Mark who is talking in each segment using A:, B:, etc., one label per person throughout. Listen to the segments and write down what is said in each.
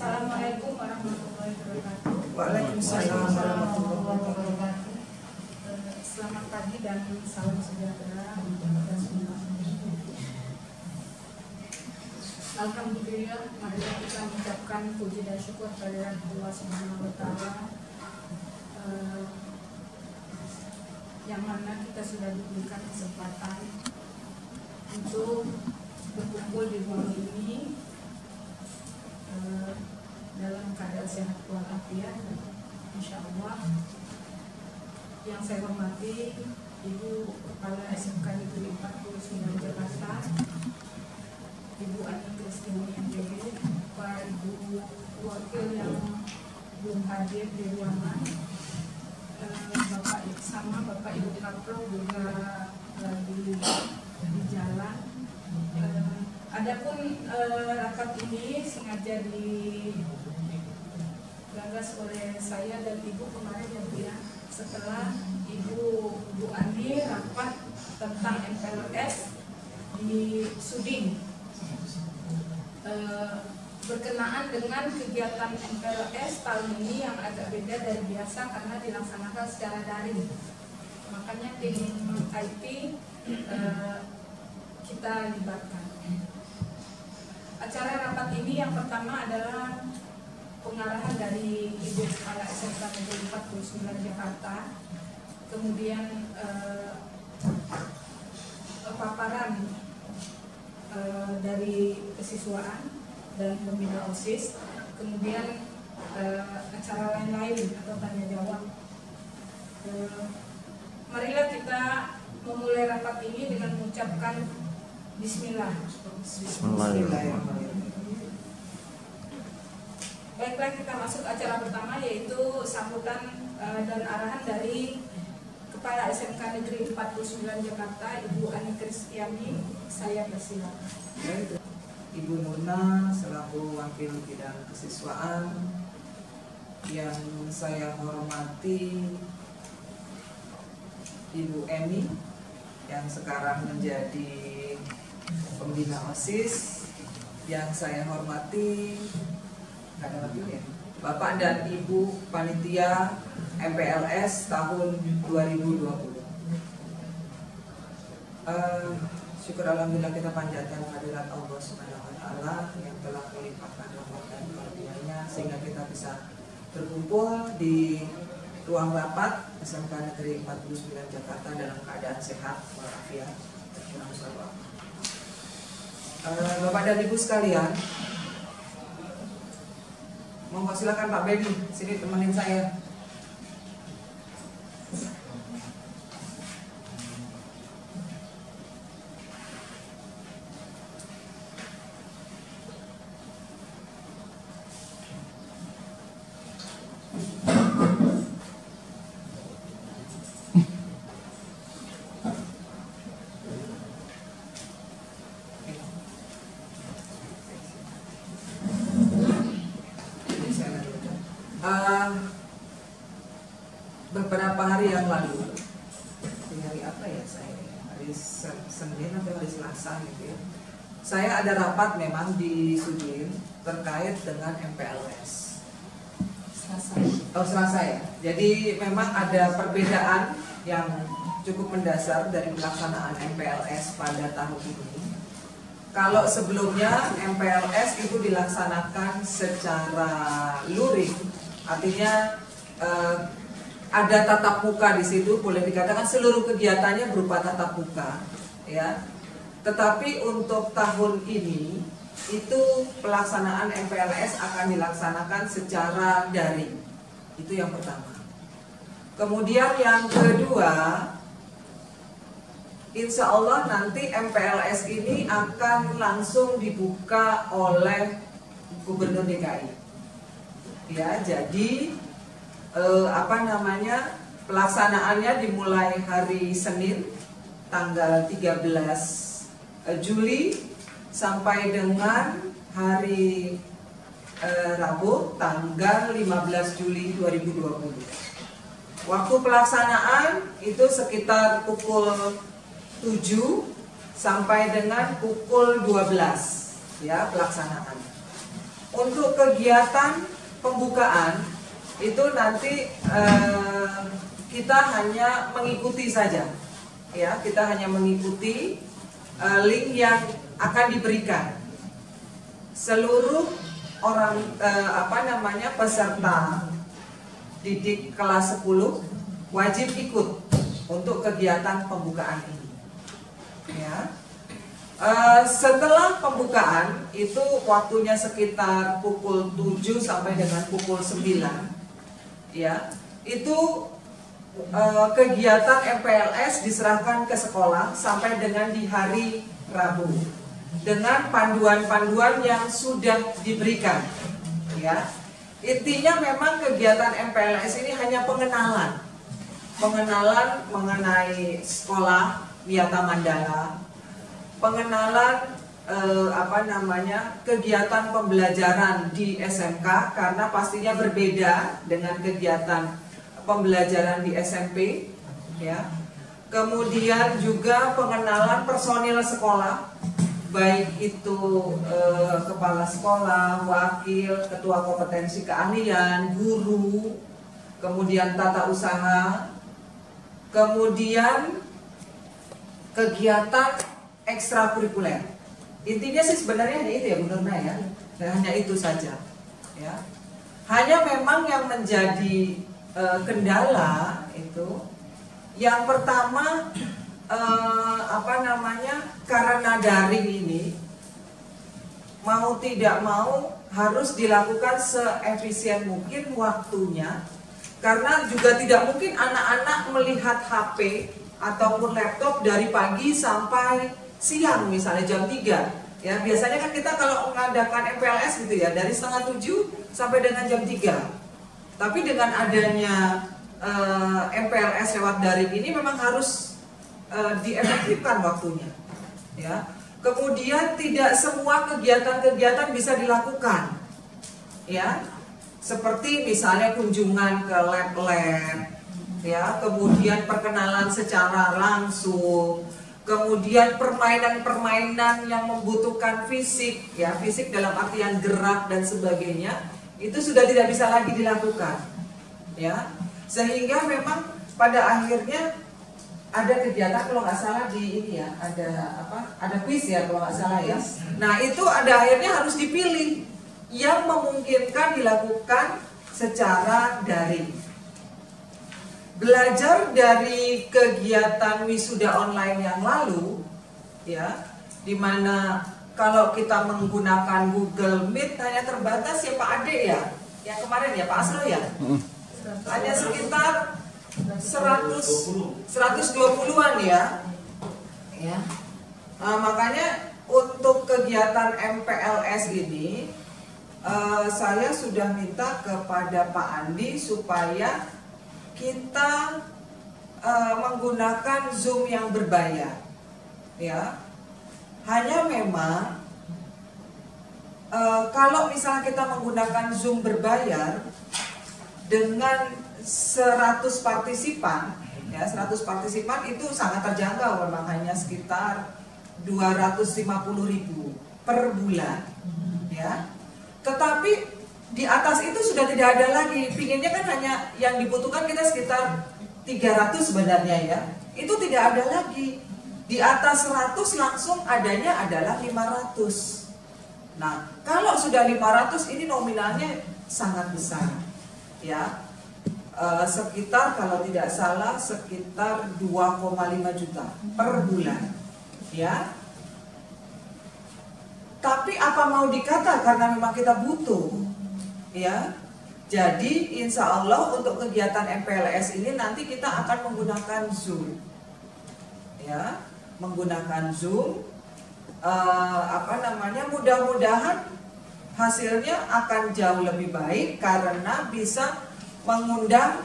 A: Assalamualaikum warahmatullahi wabarakatuh.
B: Waalaikumsalam warahmatullahi wabarakatuh.
A: Selamat pagi dan salam sejahtera untuk kita semua. Alhamdulillah, mari kita mengucapkan puji dan syukur kehadirat Allah Subhanahu wa Ta'ala, yang mana kita sudah diberikan kesempatan untuk berkumpul di ruang ini dalam keadaan sehat walafiat, insya Allah. Yang saya hormati Ibu Kepala SMK Negeri 49 Jakarta, Ibu Ani Kristiani MTB, Pak Ibu Wakil yang belum hadir di ruangan, Bapak Ibu Kapro juga di jalan. Adapun rapat ini sengaja digagas oleh saya dan Ibu kemarin ya Bu ya, setelah Ibu Andi rapat tentang MPLS di Suding, berkenaan dengan kegiatan MPLS tahun ini yang agak beda dari biasa karena dilaksanakan secara daring. Makanya tim IT kita libatkan. Acara rapat ini yang pertama adalah pengarahan dari Ibu Kepala SMK Negeri 49 Jakarta, kemudian paparan dari kesiswaan dan pembina OSIS, kemudian acara lain-lain atau tanya jawab. Marilah kita memulai rapat ini dengan mengucapkan Bismillah.
B: Bismillahirrahmanirrahim.
A: Baiklah, kita masuk acara pertama, yaitu sambutan dan arahan dari Kepala SMK Negeri 49 Jakarta, Ibu Ani Kristiani. Saya persilakan.
B: Ibu Nurna selaku Wakil Bidang Kesiswaan, yang saya hormati Ibu Emi yang sekarang menjadi pembina OSIS, yang saya hormati Bapak dan Ibu Panitia MPLS tahun 2020. Syukur alhamdulillah kita panjatkan kehadirat Allah Subhanahu wa Ta'ala yang telah melimpahkan rahmat dan karunia-Nya sehingga kita bisa berkumpul di ruang rapat SMK Negeri 49 Jakarta dalam keadaan sehat walafiat. Bapak dan Ibu sekalian, mohon silakan Pak Bedi, sini temenin saya. Beberapa hari yang lalu, hari apa ya saya? Hari Senin atau hari Selasa gitu ya. Saya ada rapat memang di Sudin terkait dengan MPLS. Selasa ya. Jadi memang ada perbedaan yang cukup mendasar dari pelaksanaan MPLS pada tahun ini. Kalau sebelumnya MPLS itu dilaksanakan secara luring, artinya ada tatap muka di situ, boleh dikatakan seluruh kegiatannya berupa tatap muka, ya. Tetapi untuk tahun ini itu pelaksanaan MPLS akan dilaksanakan secara daring. Itu yang pertama. Kemudian yang kedua, insya Allah nanti MPLS ini akan langsung dibuka oleh Gubernur DKI. Ya, jadi pelaksanaannya dimulai hari Senin tanggal 13 Juli sampai dengan hari Rabu tanggal 15 Juli 2020. Waktu pelaksanaan itu sekitar pukul 7 sampai dengan pukul 12 ya pelaksanaan. untuk kegiatan pembukaan itu nanti kita hanya mengikuti saja, ya, kita hanya mengikuti link yang akan diberikan. Seluruh orang peserta didik kelas 10 wajib ikut untuk kegiatan pembukaan ini, ya. Setelah pembukaan itu waktunya sekitar pukul 7 sampai dengan pukul 9, ya. Itu kegiatan MPLS diserahkan ke sekolah sampai dengan di hari Rabu dengan panduan-panduan yang sudah diberikan, ya. Intinya memang kegiatan MPLS ini hanya pengenalan mengenai sekolah Wiyata Mandala, pengenalan kegiatan pembelajaran di SMK karena pastinya berbeda dengan kegiatan pembelajaran di SMP, ya. Kemudian juga pengenalan personil sekolah, baik itu kepala sekolah, wakil, ketua kompetensi keahlian, guru, kemudian tata usaha, kemudian kegiatan ekstrakurikuler. Intinya sih sebenarnya hanya itu ya Bu Nurna, ya. Dan hanya itu saja, ya. Hanya memang yang menjadi kendala itu yang pertama karena daring ini mau tidak mau harus dilakukan seefisien mungkin waktunya, karena juga tidak mungkin anak-anak melihat HP ataupun laptop dari pagi sampai siang, misalnya jam 3, ya. Biasanya kan kita kalau mengadakan MPLS gitu ya, dari setengah 7 sampai dengan jam 3. Tapi dengan adanya MPLS lewat daring ini memang harus diefektifkan waktunya, ya. Kemudian tidak semua kegiatan-kegiatan bisa dilakukan, ya. Seperti misalnya kunjungan ke lab-lab, ya. Kemudian perkenalan secara langsung, kemudian permainan-permainan yang membutuhkan fisik, ya, fisik dalam artian gerak dan sebagainya. Itu sudah tidak bisa lagi dilakukan, ya. Sehingga memang pada akhirnya ada kegiatan, kalau nggak salah di ini ya, ada kuis ya kalau nggak salah ya. Nah itu ada akhirnya harus dipilih yang memungkinkan dilakukan secara daring. Belajar dari kegiatan wisuda online yang lalu, ya, dimana kalau kita menggunakan Google Meet hanya terbatas ya Pak Ade ya, yang kemarin ya Pak Asro ya, hanya sekitar 120-an ya. Makanya untuk kegiatan MPLS ini saya sudah minta kepada Pak Andi supaya kita menggunakan Zoom yang berbayar, ya. Hanya memang kalau misalnya kita menggunakan Zoom berbayar dengan 100 partisipan, ya, 100 partisipan itu sangat terjangkau, memang hanya sekitar 250.000 per bulan, ya. Tetapi di atas itu sudah tidak ada lagi. Pinginnya kan hanya yang dibutuhkan kita sekitar 300 sebenarnya, ya. Itu tidak ada lagi. Di atas 100 langsung adanya adalah 500. Nah, kalau sudah 500 ini nominalnya sangat besar, ya. Sekitar kalau tidak salah sekitar 2,5 juta per bulan, ya. Tapi apa mau dikata, karena memang kita butuh, ya. Jadi insya Allah untuk kegiatan MPLS ini nanti kita akan menggunakan Zoom, ya. Menggunakan Zoom, mudah-mudahan hasilnya akan jauh lebih baik karena bisa mengundang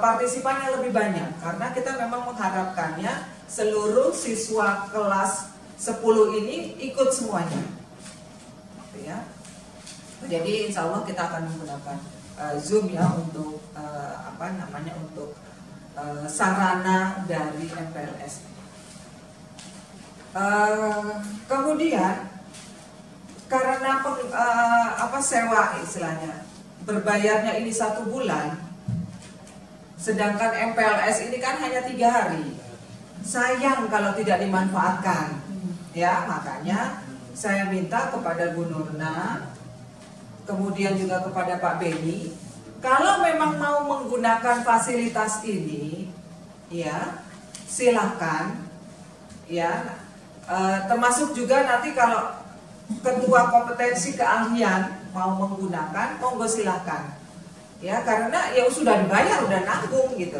B: partisipan yang lebih banyak, karena kita memang mengharapkannya seluruh siswa kelas 10 ini ikut semuanya, ya. Jadi insya Allah kita akan menggunakan Zoom ya untuk untuk sarana dari MPLS. Kemudian karena sewa istilahnya, berbayarnya ini 1 bulan, sedangkan MPLS ini kan hanya 3 hari. Sayang kalau tidak dimanfaatkan, ya. Makanya saya minta kepada Bu Nurna, kemudian juga kepada Pak Beni, kalau memang mau menggunakan fasilitas ini, ya silakan, ya. Termasuk juga nanti kalau ketua kompetensi keahlian mau menggunakan, monggo silakan, ya, karena ya sudah dibayar, udah nanggung gitu,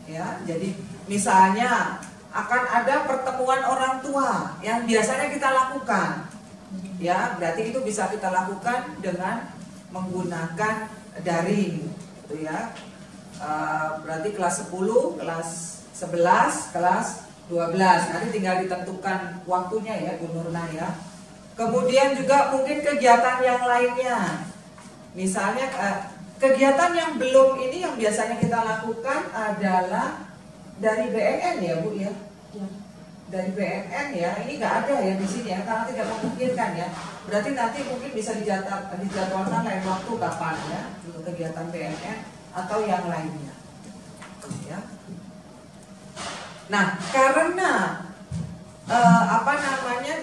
B: ya. Jadi misalnya akan ada pertemuan orang tua yang biasanya kita lakukan, ya, berarti itu bisa kita lakukan dengan menggunakan daring, gitu ya. Berarti kelas 10, kelas 11, kelas 12, nanti tinggal ditentukan waktunya ya Bu Nurna ya. Kemudian juga mungkin kegiatan yang lainnya, misalnya kegiatan yang belum ini yang biasanya kita lakukan adalah dari BNN ya Bu ya, dari BNN ya, ini nggak ada ya di sini ya karena tidak memungkinkan ya. Berarti nanti mungkin bisa dijadwalkan lain waktu kapan ya, untuk kegiatan BNN atau yang lainnya, ya. Nah, karena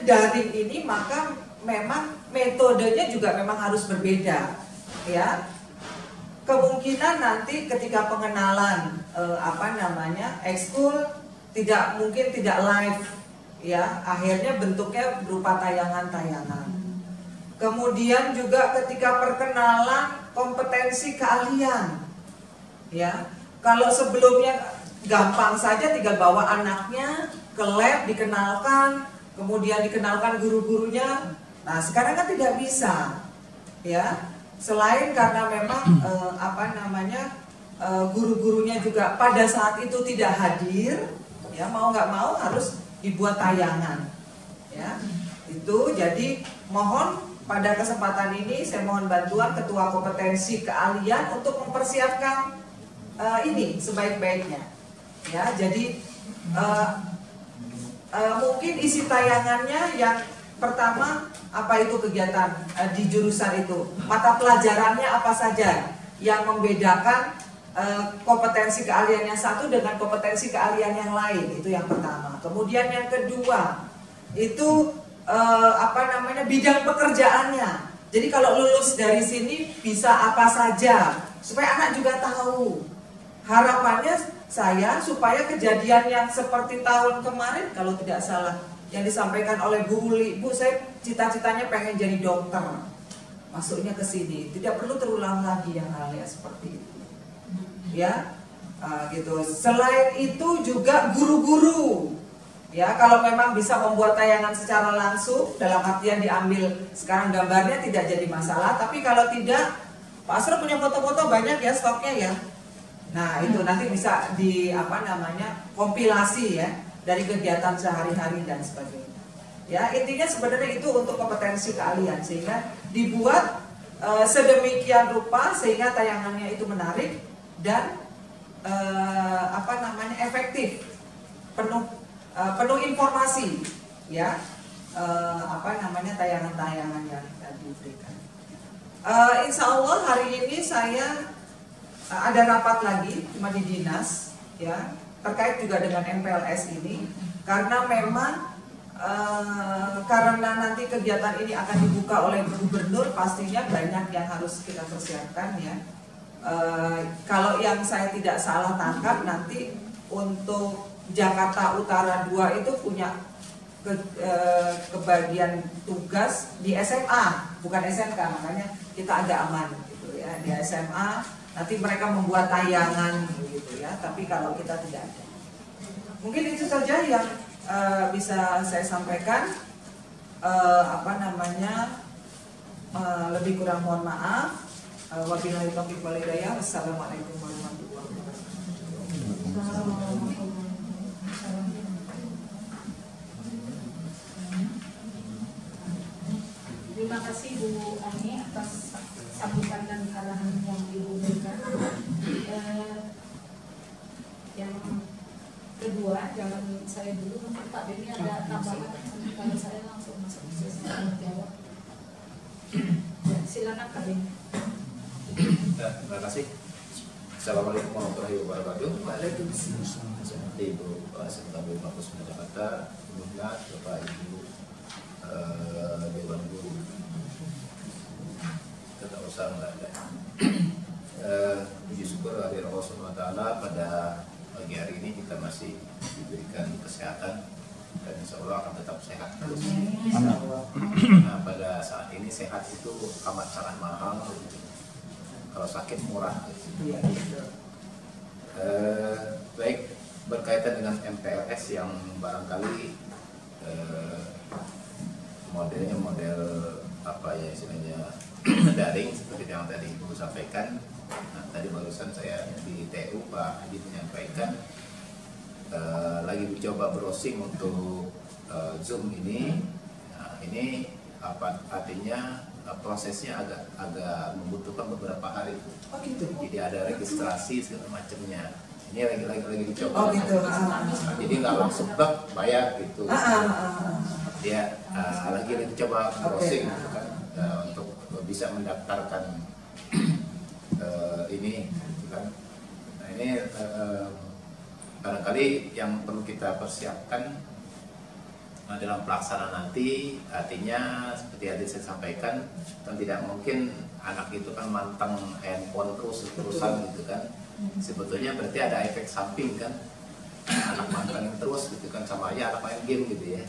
B: daring ini, maka memang metodenya juga memang harus berbeda, ya. Kemungkinan nanti ketika pengenalan ekskul tidak mungkin tidak live, ya. Akhirnya bentuknya berupa tayangan-tayangan. Kemudian juga ketika perkenalan kompetensi keahlian, ya. Kalau sebelumnya gampang saja tinggal bawa anaknya ke lab, dikenalkan, kemudian dikenalkan guru-gurunya. Nah, sekarang kan tidak bisa, ya. Selain karena memang guru-gurunya juga pada saat itu tidak hadir, ya, mau nggak mau harus dibuat tayangan, ya. Itu jadi mohon pada kesempatan ini saya mohon bantuan ketua kompetensi keahlian untuk mempersiapkan ini sebaik-baiknya. Ya, jadi mungkin isi tayangannya yang pertama apa itu kegiatan di jurusan itu, mata pelajarannya apa saja yang membedakan kompetensi keahlian yang satu dengan kompetensi keahlian yang lain, itu yang pertama. Kemudian yang kedua itu bidang pekerjaannya. Jadi kalau lulus dari sini bisa apa saja supaya anak juga tahu. Harapannya saya supaya kejadian yang seperti tahun kemarin kalau tidak salah yang disampaikan oleh Bu Uli, Bu saya cita-citanya pengen jadi dokter, masuknya ke sini, tidak perlu terulang lagi yang halnya seperti itu, ya, gitu. Selain itu juga guru-guru, ya, kalau memang bisa membuat tayangan secara langsung dalam artian diambil sekarang gambarnya tidak jadi masalah, tapi kalau tidak, Pak Asro punya foto-foto banyak ya stoknya ya. Nah, itu nanti bisa kompilasi ya dari kegiatan sehari-hari dan sebagainya. Ya, intinya sebenarnya itu untuk kompetensi keahlian sehingga dibuat sedemikian rupa sehingga tayangannya itu menarik dan efektif, penuh informasi, ya. Tayangan-tayangan yang diberikan. Insya Allah hari ini saya ada rapat lagi cuma di dinas, ya, terkait juga dengan MPLS ini karena memang karena nanti kegiatan ini akan dibuka oleh gubernur, pastinya banyak yang harus kita persiapkan ya. Kalau yang saya tidak salah tangkap nanti untuk Jakarta Utara 2 itu punya kebagian tugas di SMA, bukan SMK, makanya kita agak aman gitu ya. Di SMA nanti mereka membuat tayangan gitu ya, tapi kalau kita tidak ada. Mungkin itu saja yang bisa saya sampaikan. Lebih kurang mohon maaf. Wabillahi taufiq wal hidayah. Wassalamualaikum warahmatullahi wabarakatuh.
A: Terima kasih Bu Ani atas sambutan dan arahan yang Ibu berikan. Yang kedua, jangan saya dulu, mungkin Pak Beni ada tambahan, kalau saya langsung masuk ke sesi jawab.
C: kasih. Assalamualaikum warahmatullahi wabarakatuh.
B: Waalaikumsalam.
C: Seperti Ibu Sekretaris Kampus Jakarta, Ibu Nat, Bapak Ibu Dewan Guru, tidak usah nggak ada. Puji syukur dari Allah Subhanahu Wa Taala pada pagi hari ini kita masih diberikan kesehatan dan insya Allah akan tetap sehat terus. Nah, pada saat ini sehat itu amat sangat mahal. Kalau sakit murah. Baik, berkaitan dengan MPLS yang barangkali modelnya model apa ya istilahnya daring seperti yang tadi Ibu sampaikan. Nah, tadi barusan saya di TU Pak Hadi menyampaikan lagi mencoba browsing untuk Zoom ini. Nah, ini apa artinya prosesnya agak membutuhkan beberapa hari.
B: Oh gitu.
C: Jadi ada registrasi segala macamnya. Ini lagi dicoba.
B: Oh gitu.
C: Nah, jadi nggak langsung bayar gitu. Dia lagi coba browsing gitu kan, untuk bisa mendaftarkan ini gitu kan. Nah ini barangkali yang perlu kita persiapkan dalam pelaksanaan nanti, artinya seperti yang saya sampaikan, kan tidak mungkin anak itu kan manteng handphone terusan gitu kan. Sebetulnya berarti ada efek samping kan, anak manteng terus gitu kan, sama aja anak main game gitu ya.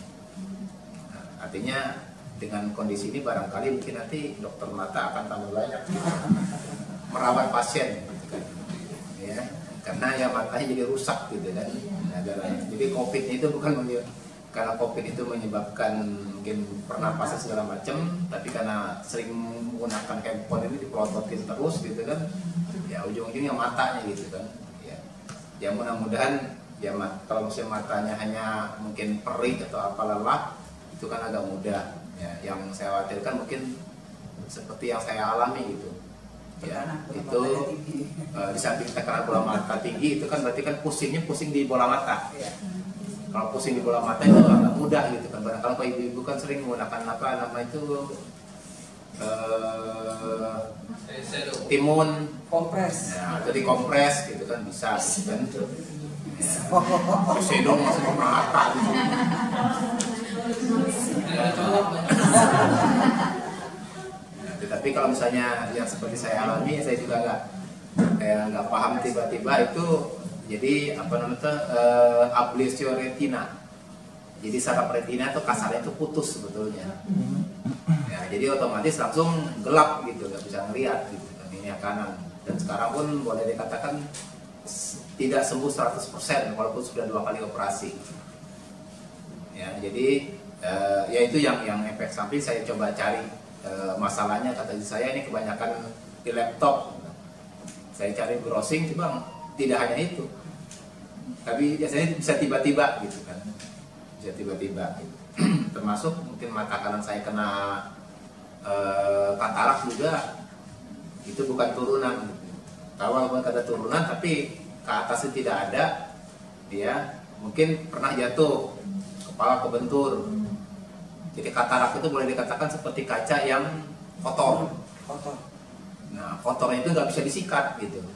C: Nah, artinya dengan kondisi ini barangkali mungkin nanti dokter mata akan tambah banyak gitu, merawat pasien gitu kan, ya, karena ya matanya jadi rusak gitu kan. Nah, jadi COVID itu bukan karena COVID itu menyebabkan mungkin pernapasan segala macam, tapi karena sering menggunakan handphone ini dipelototin terus gitu kan, ya ujung-ujungnya matanya gitu kan. Ya mudah-mudahan ya kalau misalnya matanya hanya mungkin perih atau apa lelah, itu kan agak mudah. Ya, yang saya khawatirkan mungkin seperti yang saya alami gitu. Ya, itu di samping tekanan bola mata tinggi itu kan berarti kan pusing di bola mata. Kalau pusing di bola mata itu agak mudah gitu kan. Barangkali kalau ibu-ibu kan sering menggunakan apa nama itu timun
B: Kompres.
C: ya, jadi kompres gitu kan bisa gitu kan. Ya, sedong masuk ke mata gitu. Nah, tetapi kalau misalnya yang seperti saya alami, saya juga nggak paham tiba-tiba itu. Jadi apa namanya ablesio retina. Jadi saraf retina itu kasarnya itu putus sebetulnya. Ya, jadi otomatis langsung gelap gitu, nggak bisa ngelihat gitu kan, ini kanan. Dan sekarang pun boleh dikatakan tidak sembuh 100% walaupun sudah 2 kali operasi. Ya, jadi ya itu yang efek samping saya coba cari masalahnya. Kata saya ini kebanyakan di laptop. Saya cari browsing, coba tidak hanya itu, tapi biasanya bisa tiba-tiba gitu kan, bisa tiba-tiba gitu. Termasuk mungkin mata kanan saya kena katarak juga, itu bukan turunan gitu. Awal bukan kata turunan, tapi ke atasnya tidak ada, dia mungkin pernah jatuh, kepala kebentur. Jadi katarak itu boleh dikatakan seperti kaca yang kotor. Nah kotornya itu nggak bisa disikat gitu.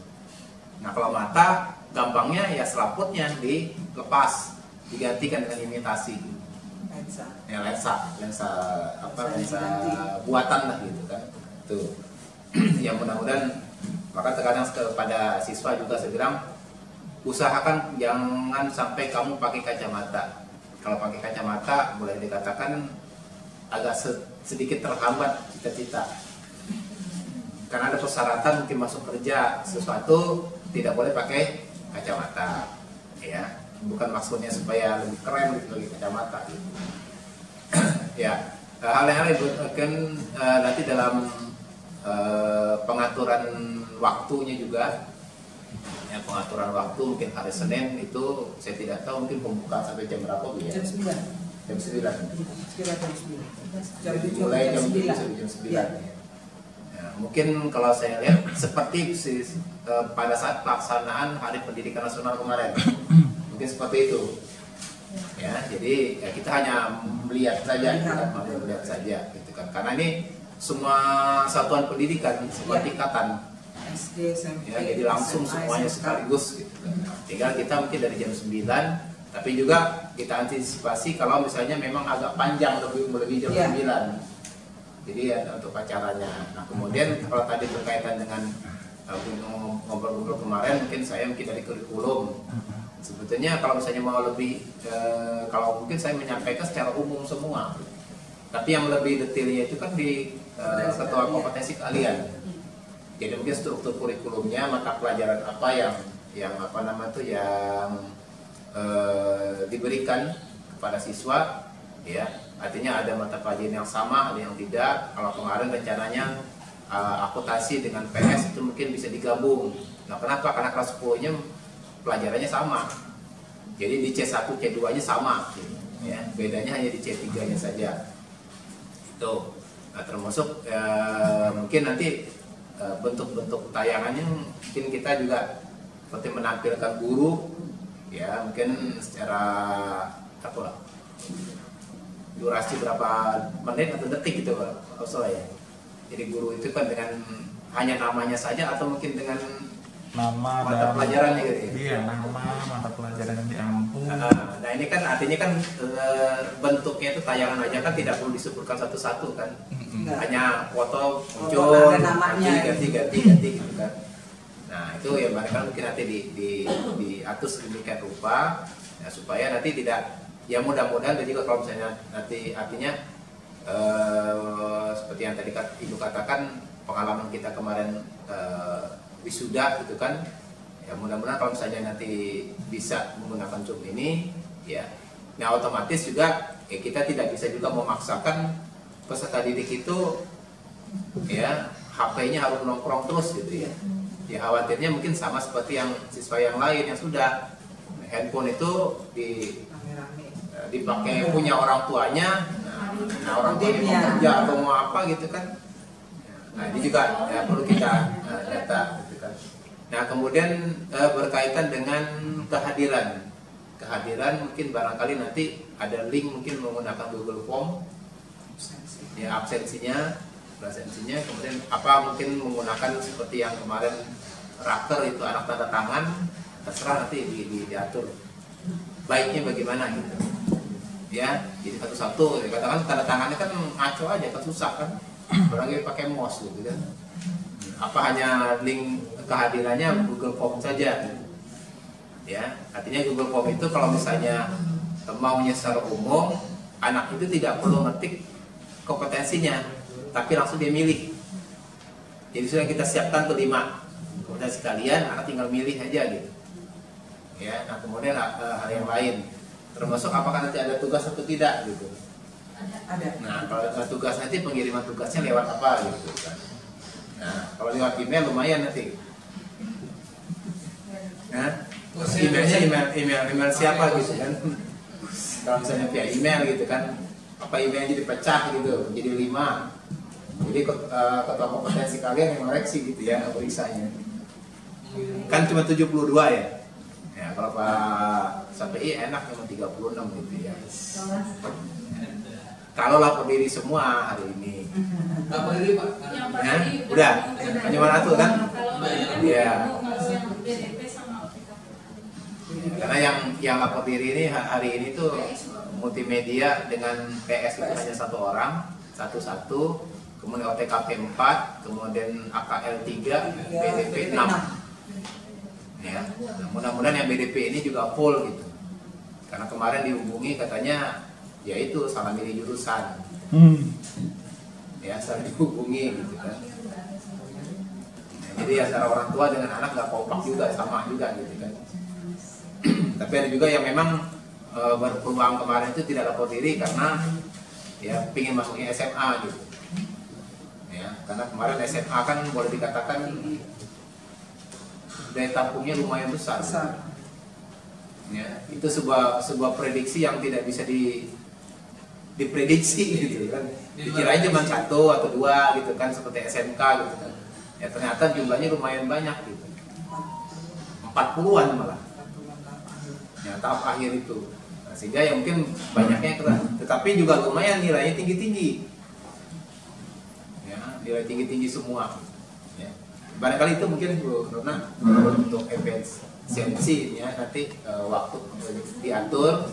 C: Nah kalau mata gampangnya ya selaputnya dilepas, digantikan dengan imitasi.
B: Lensa.
C: Ya lensa buatan lah gitu kan. Tuh. Ya mudah-mudahan, maka terkadang kepada siswa juga saya bilang, usahakan jangan sampai kamu pakai kacamata. Kalau pakai kacamata boleh dikatakan agak sedikit terhambat cita-cita. Karena ada persyaratan mungkin masuk kerja sesuatu tidak boleh pakai kacamata, ya. Bukan maksudnya supaya lebih keren gitu pakai kacamata gitu. Ya, hal-hal itu kan nanti dalam pengaturan waktunya juga. Ya, pengaturan waktu mungkin hari Senin itu saya tidak tahu, mungkin pembukaan sampai jam berapa Bu ya?
B: Jam 9.
C: Jam 9.
B: Sekitar jam 9. Jam 7
C: Mulai jam 9. Ya. Mungkin kalau saya lihat seperti pada saat pelaksanaan Hari Pendidikan Nasional kemarin, mungkin seperti itu. Ya, jadi ya kita hanya melihat saja, gitu kan. Karena ini semua satuan pendidikan sebuah tingkatan.
B: SD, SMP,
C: ya, jadi langsung
B: SMA,
C: semuanya
B: SMK.
C: sekaligus gitu. Tinggal kita mungkin dari jam 9, tapi juga kita antisipasi kalau misalnya memang agak panjang lebih jam
B: Iya.
C: 9. Jadi ya untuk acaranya. Nah kemudian kalau tadi berkaitan dengan ngobrol-ngobrol kemarin, mungkin dari kurikulum. Sebetulnya kalau misalnya mau lebih, kalau mungkin saya menyampaikan secara umum semua. Tapi yang lebih detailnya itu kan di ketua kompetensi kalian. Jadi mungkin struktur kurikulumnya, mata pelajaran apa yang diberikan kepada siswa, ya. Artinya ada mata pelajaran yang sama, ada yang tidak. Kalau kemarin rencananya akuntansi dengan PS itu mungkin bisa digabung. Nah kenapa? Karena kelas 10-nya pelajarannya sama. Jadi di C1, C2-nya sama, ya. Bedanya hanya di C3-nya saja. Itu. Nah, termasuk mungkin nanti bentuk-bentuk tayangannya mungkin kita juga seperti menampilkan guru, ya mungkin secara durasi berapa menit atau detik gitu Pak Osola ya. Jadi guru itu kan dengan hanya namanya saja atau mungkin dengan
D: nama
C: mata
D: dan
C: pelajarannya gitu ya.
D: iya, nama mata pelajaran yang diambil.
C: Nah ini kan artinya kan bentuknya itu tayangan aja kan tidak perlu disebutkan satu-satu kan. Hanya foto muncul,
B: ada namanya,
C: ganti gitu kan. Nah itu ya mereka mungkin nanti diatur sedemikian rupa ya, supaya nanti tidak, ya mudah-mudahan dan juga kalau misalnya nanti artinya seperti yang tadi Ibu katakan, pengalaman kita kemarin wisuda gitu kan, ya mudah-mudahan kalau misalnya nanti bisa menggunakan Zoom ini, ya, nah otomatis juga ya kita tidak bisa juga memaksakan peserta didik itu, ya HP-nya harus nongkrong terus gitu ya. Ya khawatirnya mungkin sama seperti yang siswa yang lain yang sudah handphone itu dipakai punya orang tuanya, nah orang tuanya mau kerja atau mau apa gitu kan. Nah ini juga ya, perlu kita data gitu kan. Nah kemudian berkaitan dengan kehadiran mungkin barangkali nanti ada link mungkin menggunakan Google Form, ya absensinya, kemudian apa mungkin menggunakan seperti yang kemarin raker itu anak tanda tangan, terserah nanti diatur baiknya bagaimana gitu. Ya, jadi satu-satu, ya, katakan tanda tangannya kan ngaco aja kan susah kan. Barangkali pakai mouse gitu kan. Apa hanya link kehadirannya Google Form saja. Ya, artinya Google Form itu kalau misalnya maunya secara umum, anak itu tidak perlu ngetik kompetensinya, tapi langsung dia milih. Jadi sudah kita siapkan tuh 5 kompetensi kalian, anak tinggal milih aja gitu. Ya, nah kemudian hal yang lain, termasuk apakah nanti ada tugas atau tidak gitu.
B: Ada.
C: Nah, kalau ada tugas nanti pengiriman tugasnya lewat apa gitu kan. Nah, kalau lewat email lumayan nanti. Nah, email siapa gitu kan. Kalau misalnya via email gitu kan, apa emailnya jadi pecah gitu, jadi 5. Jadi ketua kompetensi kalian yang koreksi gitu ya, periksanya. Kan cuma 72 ya. Ya, kalau Pak SPI enak cuma 36 gitu ya. Kalau lapor diri semua hari ini.
E: Lapor diri Pak.
C: Ya, udah. Hanya mana tuh kan? Iya. Karena yang lapor diri ini hari ini tuh multimedia dengan PS itu hanya 1 orang, satu-satu, kemudian OTKP 4, kemudian AKL 3, BDP 6. Ya, mudah-mudahan yang BDP ini juga full gitu. Karena kemarin dihubungi katanya ya itu salah milih jurusan. Ya, salah dihubungi gitu kan. Jadi antara orang tua dengan anak nggak kompak juga, sama juga gitu kan. Tapi ada juga yang memang berpeluang kemarin itu tidak lapor diri karena ya pingin masuknya SMA gitu. Ya, karena kemarin SMA kan boleh dikatakan daya tampungnya lumayan besar. Ya, itu sebuah prediksi yang tidak bisa diprediksi gitu kan. Dikirain cuma 1 atau 2 gitu kan seperti SMK gitu kan. Ya ternyata jumlahnya lumayan banyak gitu. 40-an malah. Ya tahap akhir itu. Nah, sehingga ya mungkin banyaknya keren, tetapi juga lumayan nilainya tinggi-tinggi. Ya, nilai tinggi-tinggi semua. Ya. barangkali itu mungkin Bu Nurna untuk efisiensi ya, nanti waktu diatur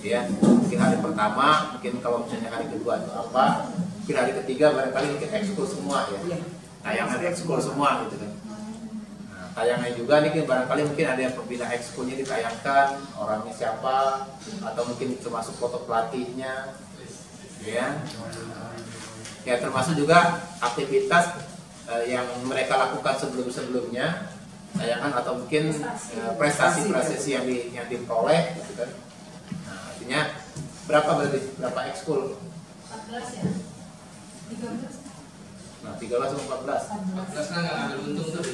C: ya, mungkin hari pertama, mungkin kalau misalnya hari kedua itu apa, mungkin hari ketiga barangkali mungkin ekskul semua ya, tayangan ekskul semua gitu kan. Nah, tayangan juga nih barangkali mungkin ada yang pembina ekskulnya ditayangkan, orangnya siapa, atau mungkin termasuk foto pelatihnya ya. Ya termasuk juga aktivitas yang mereka lakukan sebelum-sebelumnya, tayangan atau mungkin prestasi-prestasi yang diperoleh gitu kan. Nah, artinya berapa ekskul?
A: 14 ya. 13.
C: Nah, 13 atau 14?
E: 14 kan nggak ngambil untung tuh.